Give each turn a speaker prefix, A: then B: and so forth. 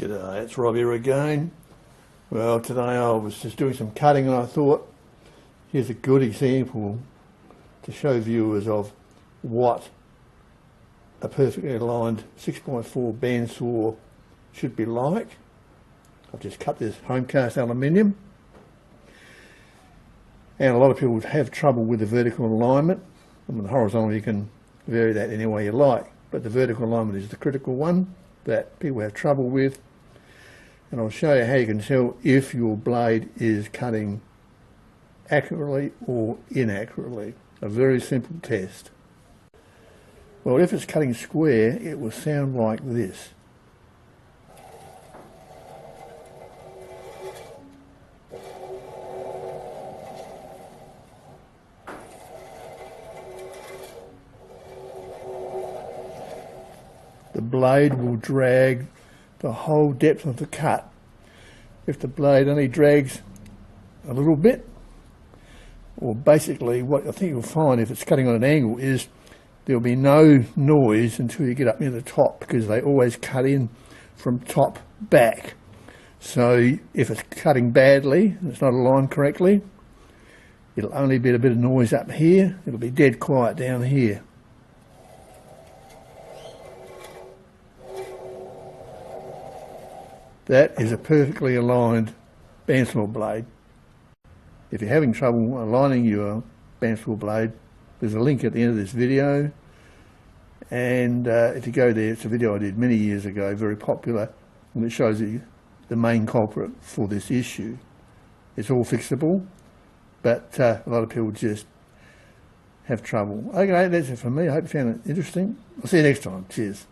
A: G'day, it's Rob here again. Well, today I was just doing some cutting and I thought, here's a good example to show viewers of what a perfectly aligned 6x4 bandsaw should be like. I've just cut this home cast aluminium, and a lot of people have trouble with the vertical alignment. I mean, the horizontal you can vary that any way you like, but the vertical alignment is the critical one that people have trouble with. And I'll show you how you can tell if your blade is cutting accurately or inaccurately. A very simple test. Well, if it's cutting square, it will sound like this. The blade will drag the whole depth of the cut. If the blade only drags a little bit, or basically what I think you'll find if it's cutting on an angle is there'll be no noise until you get up near the top, because they always cut in from top back. So if it's cutting badly and it's not aligned correctly, it'll only be a bit of noise up here, it'll be dead quiet down here. That is a perfectly aligned bandsaw blade. If you're having trouble aligning your bandsaw blade, there's a link at the end of this video, and if you go there, it's a video I did many years ago, very popular, and it shows you the main culprit for this issue. It's all fixable, but a lot of people just have trouble. Okay, that's it from me. I hope you found it interesting. I'll see you next time. Cheers.